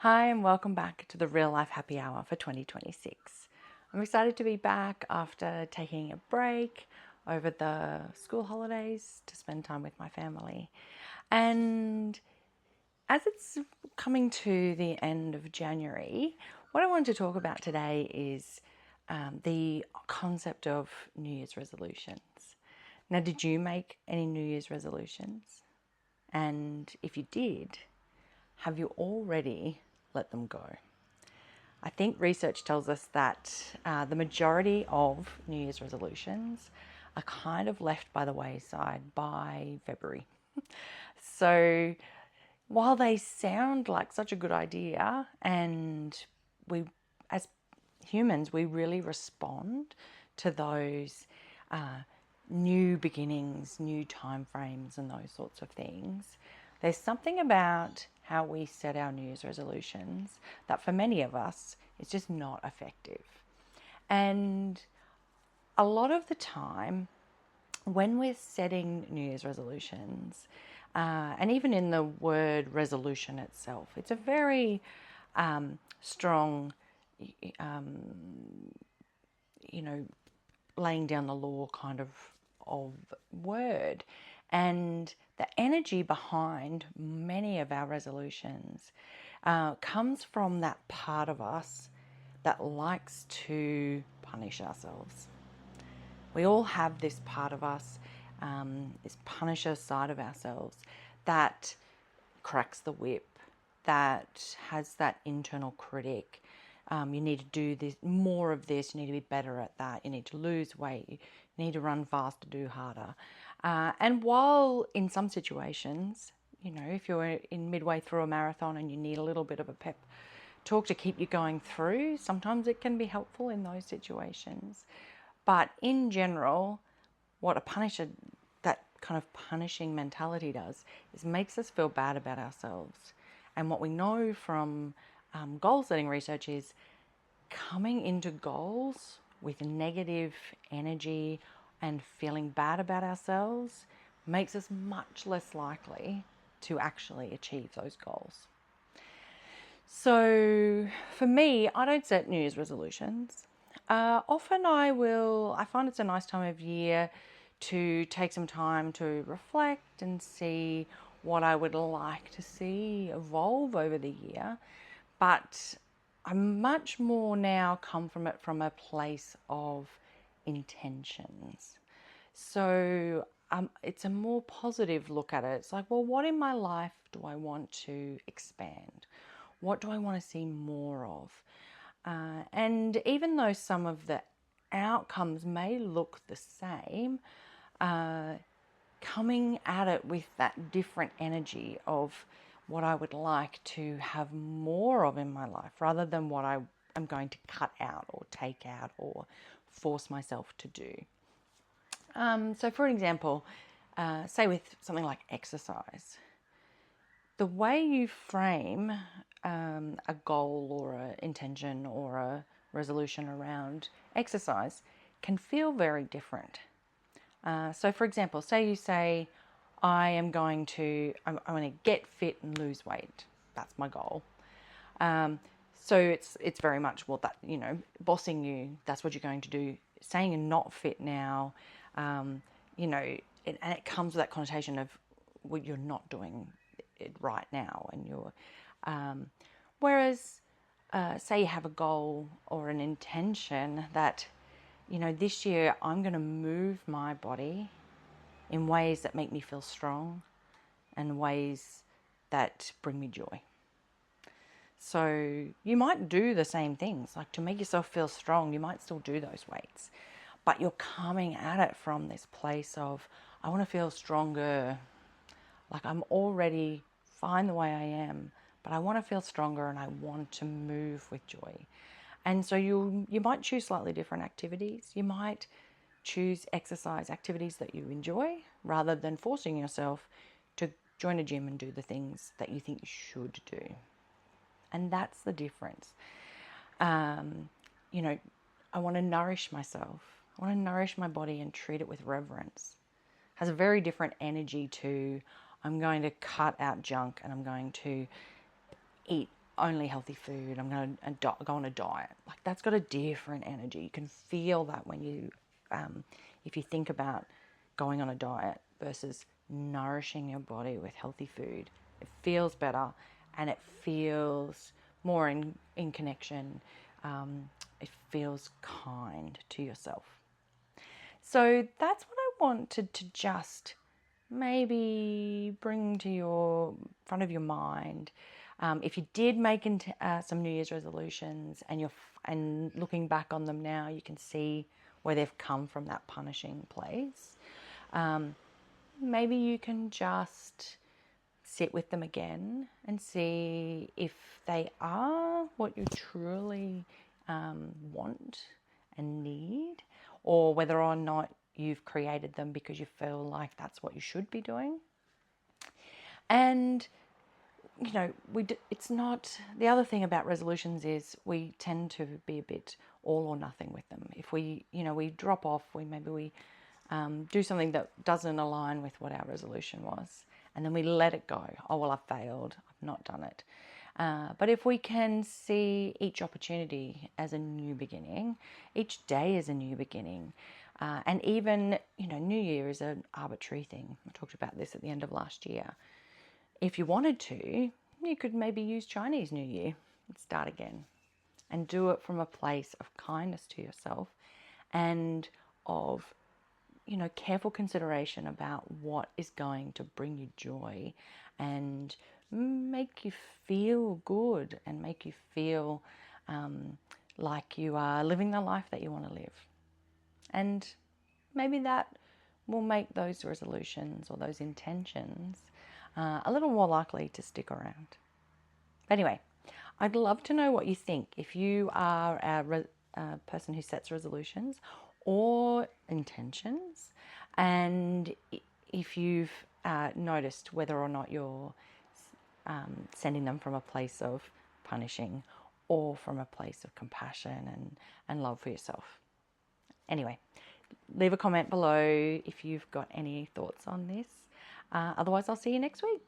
Hi, and welcome back to the Real Life Happy Hour for 2026. I'm excited to be back after taking a break over the school holidays to spend time with my family. And as it's coming to the end of January, what I wanted to talk about today is the concept of New Year's resolutions. Now, did you make any New Year's resolutions? And if you did, have you already let them go? I think research tells us that the majority of New Year's resolutions are kind of left by the wayside by February. So while they sound like such a good idea, and we, as humans, we really respond to those new beginnings, new time frames, and those sorts of things. There's something about how we set our New Year's resolutions that for many of us is just not effective. And a lot of the time, when we're setting New Year's resolutions, and even in the word resolution itself, it's a very strong, you know, laying down the law kind of word. And the energy behind many of our resolutions comes from that part of us that likes to punish ourselves. We all have this part of us, this punisher side of ourselves that cracks the whip, that has that internal critic. You need to do this, more of this, you need to be better at that, you need to lose weight, you need to run faster, do harder. And while in some situations, if you're in midway through a marathon and you need a little bit of a pep talk to keep you going through, sometimes it can be helpful in those situations. But in general, what a punisher, that kind of punishing mentality does, is makes us feel bad about ourselves. And what we know from goal setting research is coming into goals with negative energy and feeling bad about ourselves makes us much less likely to actually achieve those goals. So for me, I don't set New Year's resolutions. Often I find it's a nice time of year to take some time to reflect and see what I would like to see evolve over the year. But I much more now come from it from a place of intentions. So it's a more positive look at it. It's like, well, what in my life do I want to expand? What do I want to see more of? And even though some of the outcomes may look the same, coming at it with that different energy of what I would like to have more of in my life rather than what I am going to cut out or take out or force myself to do. So, for example, say with something like exercise, the way you frame a goal or an intention or a resolution around exercise can feel very different. So, for example, say you say, I'm going to get fit and lose weight. That's my goal. So it's very much, well, that, bossing you, that's what you're going to do. Saying you're not fit now, and it comes with that connotation of, well, you're not doing it right now, and you're. Whereas, say you have a goal or an intention that, this year I'm going to move my body in ways that make me feel strong and ways that bring me joy. So you might do the same things, like to make yourself feel strong, you might still do those weights, but you're coming at it from this place of, I want to feel stronger. Like, I'm already fine the way I am, but I want to feel stronger and I want to move with joy. And so you might choose slightly different activities. You might choose exercise activities that you enjoy rather than forcing yourself to join a gym and do the things that you think you should do. And that's the difference. I want to nourish myself. I want to nourish my body and treat it with reverence. It has a very different energy to, I'm going to cut out junk and I'm going to eat only healthy food, I'm going to go on a diet. Like, that's got a different energy. You can feel that when you, if you think about going on a diet versus nourishing your body with healthy food. It feels better, and it feels more in connection. It feels kind to yourself. So that's what I wanted to just maybe bring to your front of your mind. If you did make some New Year's resolutions, and looking back on them now, you can see where they've come from, that punishing place. Maybe you can just sit with them again and see if they are what you truly want and need, or whether or not you've created them because you feel like that's what you should be doing. And it's not, the other thing about resolutions is we tend to be a bit all or nothing with them. If we drop off, we do something that doesn't align with what our resolution was, and then we let it go. Oh, well, I've failed. I've not done it. But if we can see each opportunity as a new beginning, each day is a new beginning, and even, New Year is an arbitrary thing. I talked about this at the end of last year. If you wanted to, you could maybe use Chinese New Year and start again, and do it from a place of kindness to yourself and of careful consideration about what is going to bring you joy and make you feel good and make you feel like you are living the life that you want to live. And maybe that will make those resolutions or those intentions a little more likely to stick around. But anyway, I'd love to know what you think. If you are a person who sets resolutions or intentions, and if you've noticed whether or not you're sending them from a place of punishing or from a place of compassion and love for yourself. Anyway, leave a comment below if you've got any thoughts on this. Otherwise, I'll see you next week.